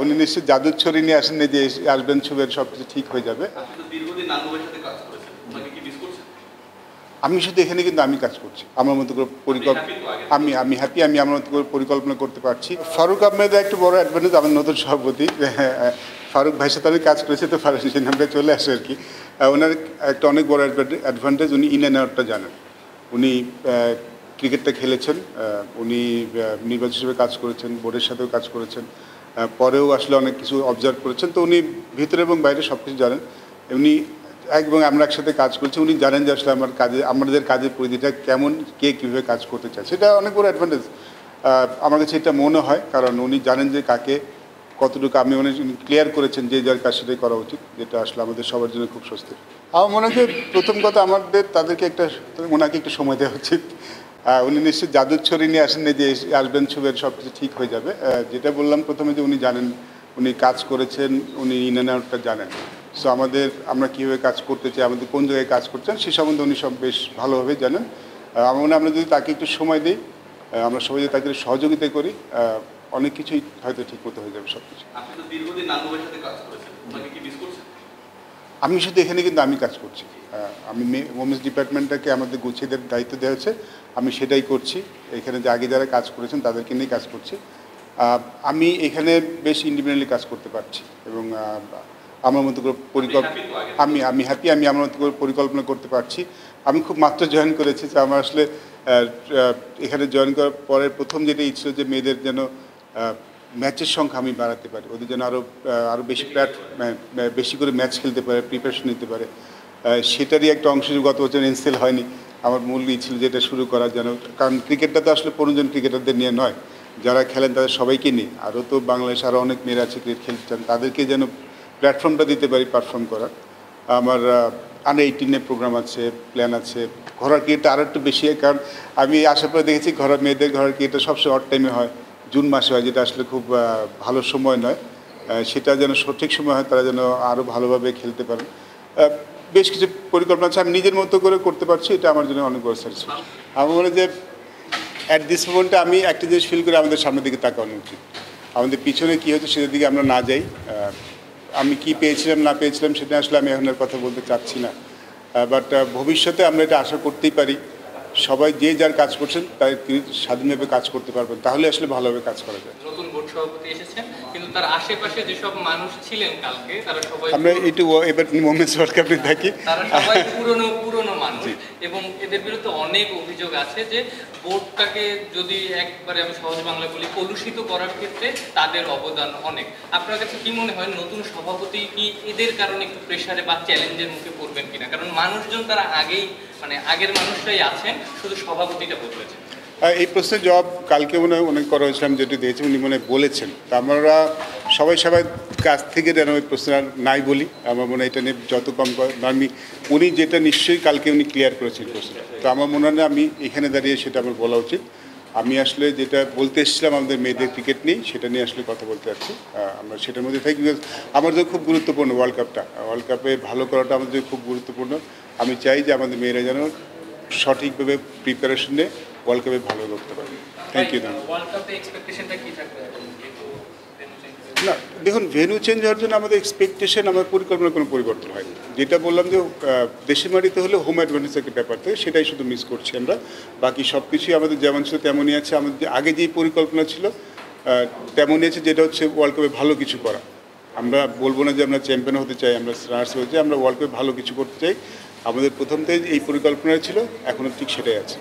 উনি নিশ্চয়ই জাদুর ছড়ি নিয়ে আসেন যে আসবেন ছবির সব কিছু ঠিক হয়ে যাবে। আমি শুধু এখানে কিন্তু আমি কাজ করছি আমার মতো করে আমি হ্যাপি, আমি আমার মতো করে পরিকল্পনা করতে পারছি। ফারুক আহমেদের একটা বড় অ্যাডভান্টেজ, আমার নতুন সভাপতি ফারুক ভাইয়ের সাথে আমি কাজ করেছি, তো ফারুক সেই নামটা চলে আসে আর কি। ওনার একটা অনেক বড় অ্যাডভান্টেজ, উনি ইন অ্যান্ড আউটটা জানেন। উনি ক্রিকেটটা খেলেছেন, উনি নির্বাচক হিসেবে কাজ করেছেন, বোর্ডের সাথেও কাজ করেছেন, পরেও আসলে অনেক কিছু অবজার্ভ করেছেন, তো উনি ভিতরে এবং বাইরে সব কিছু জানেন। উনি এবং আমরা একসাথে কাজ করছি, উনি জানেন যে আসলে আমাদের কাজের পরিধিটা কেমন, কে কীভাবে কাজ করতে চায়, সেটা অনেক বড় অ্যাডভান্টেজ আমার কাছে এটা মনে হয়। কারণ উনি জানেন যে কাকে কতটুকু, আমি উনি ক্লিয়ার করেছেন যে যার কাজ সেটাই করা উচিত, যেটা আসলে আমাদের সবার জন্য খুব স্বস্তির। আমার মনে হয় যে প্রথম কথা তাদেরকে ওনাকে একটু সময় দেওয়া উচিত। উনি নিশ্চয়ই জাদুর ছড়ি নিয়ে আসেন যে আসবেন ছবির সব কিছু ঠিক হয়ে যাবে। যেটা বললাম প্রথমে, যে উনি জানেন, উনি কাজ করেছেন, উনি ইন অ্যান্ড আউটটা জানেন। সো আমরা কীভাবে কাজ করতে চাই, আমাদের কোন জায়গায় কাজ করছেন সে সম্বন্ধে উনি সব বেশ ভালোভাবে জানেন। আমার মনে হয় আমরা যদি তাকে একটু সময় দিই, আমরা সবাই যদি তাকে সহযোগিতা করি, অনেক কিছুই হয়তো ঠিক মতো হয়ে যাবে সব কিছু। আমি শুধু এখানে কিন্তু আমি কাজ করছি, আমি ওমেন্স ডিপার্টমেন্টটাকে আমাদের গুছিয়ে দেওয়ার দায়িত্ব দেওয়া হয়েছে, আমি সেটাই করছি। এখানে যে আগে যারা কাজ করেছেন তাদেরকে নিয়ে কাজ করছি। আমি এখানে বেশ ইন্ডিপেন্ডেন্টলি কাজ করতে পারছি এবং আমার মতো করে আমি হ্যাপি, আমি আমার মতো করে পরিকল্পনা করতে পারছি। আমি খুব মাত্র জয়েন করেছি, তো আমার আসলে এখানে জয়েন করার পরের প্রথম যেটা ইচ্ছা, যে মেয়েদের যেন ম্যাচের সংখ্যা আমি বাড়াতে পারি, ওদের যেন আরও বেশি করে ম্যাচ খেলতে পারে, প্রিপারেশন নিতে পারে, সেটারই একটা অংশ। গত বছর এনসেল হয়নি, আমার মূল ছিল যেটা শুরু করার, যেন, কারণ ক্রিকেটটা তো আসলে 15 জন ক্রিকেটারদের নিয়ে নয়, যারা খেলেন তাদের সবাইকে নিয়ে, আরও তো বাংলাদেশে আরও অনেক মেয়েরা আছে ক্রিকেট খেলতে চান, তাদেরকে যেন প্ল্যাটফর্মটা দিতে পারি পারফর্ম করার। আমার আন্ডার-18 প্রোগ্রাম আছে, প্ল্যান আছে। ঘরোয়া ক্রিকেটটা আরও একটু বেশি হয়, কারণ আমি আসার পরে দেখেছি মেয়েদের ঘরোয়া ক্রিকেটটা সবসময় অড টাইমে হয়, জুন মাসে হয়, যেটা আসলে খুব ভালো সময় নয়। সেটা যেন সঠিক সময় হয়, তারা যেন আরও ভালোভাবে খেলতে পারেন। বেশ কিছু পরিকল্পনা আছে, আমি নিজের মতো করে করতে পারছি, এটা আমার জন্য অনেক বড় স্যাটিসফ্যাকশন। আমার মনে হয় যে অ্যাট দিস মোমেন্টে আমি একটা জিনিস ফিল করে আমাদের সামনের দিকে তাকানো উচিত। আমাদের পিছনে কী হচ্ছে সেটার দিকে আমরা না যাই। আমি কি পেয়েছিলাম না পেয়েছিলাম সেটা আসলে আমি এখন আর কথা বলতে চাচ্ছি না, বাট ভবিষ্যতে আমরা এটা আশা করতেই পারি, সবাই যে যার কাজ করছেন তিনি স্বাধীনভাবে কাজ করতে পারবেন, তাহলে আসলে ভালোভাবে কাজ করা যায়। নতুন বোর্ড সভাপতি এসেছেন, কিন্তু তার আশেপাশে যেসব মানুষ ছিলেন কালকে, তারা সবাই আমরা একটু এবার মোমেন্টস ওয়ার্ল্ড কাপে থাকি, তারা সবাই পুরনো মানুষ, এবং এদের বিরুদ্ধে অনেক অভিযোগ আছে যে বোর্ডটাকে যদি একবারে আমি সহজ বাংলা বলি, কলুষিত করার ক্ষেত্রে তাদের অবদান অনেক। আপনার কাছে কি মনে হয়, নতুন সভাপতি কি এদের কারণে একটু প্রেসারে বা চ্যালেঞ্জের মুখে পড়বেন কিনা? কারণ মানুষজন তারা আগের মানুষরাই আছেন, শুধু সভাপতিটা বদলেছে। এই প্রশ্নের জবাব কালকে অনেক করা হয়েছিলাম, যেটি দিয়েছি উনি বলেছেন, তা আমরা সবাই কাছ থেকে যেন ওই প্রশ্ন নাই বলি। আমার মনে হয় এটা নিয়ে যত কম উনি যেটা নিশ্চয়ই কালকে উনি ক্লিয়ার করেছেন প্রশ্নটা, তো আমার মনে হয় আমি এখানে দাঁড়িয়ে সেটা আমার বলা উচিত। আমি আসলে যেটা বলতে এসেছিলাম আমাদের মেয়েদের ক্রিকেট নিয়ে, সেটা নিয়ে আসলে কথা বলতে যাচ্ছি। আমরা সেটার মধ্যে থাকি, বিকজ আমাদের খুব গুরুত্বপূর্ণ ওয়ার্ল্ড কাপে ভালো করাটা আমাদের খুব গুরুত্বপূর্ণ। আমি চাই যে আমাদের মেয়েরা যেন সঠিকভাবে প্রিপারেশন নিয়ে ওয়ার্ল্ড কাপে ভালো করতে পারে। Thank you. না, দেখুন, ভেন্যু চেঞ্জ হওয়ার জন্য আমাদের এক্সপেকটেশন, আমার পরিকল্পনার কোনো পরিবর্তন হয়নি। যেটা বললাম যে দেশের মাটিতে হলে হোম অ্যাডভান্টেজ একটা ব্যাপার থাকে, সেটাই শুধু মিস করছি আমরা। বাকি সব কিছুই আমাদের যেমন ছিল তেমনই আছে। আমাদের আগে যেই পরিকল্পনা ছিল তেমনই আছে, যেটা হচ্ছে ওয়ার্ল্ড কাপে ভালো কিছু করা। আমরা বলবো না যে আমরা চ্যাম্পিয়ন হতে চাই, আমরা রানার্স হতে চাই, আমরা ওয়ার্ল্ড কাপে ভালো কিছু করতে চাই। আমাদের প্রথম থেকে এই পরিকল্পনা ছিল, এখনও ঠিক সেটাই আছে।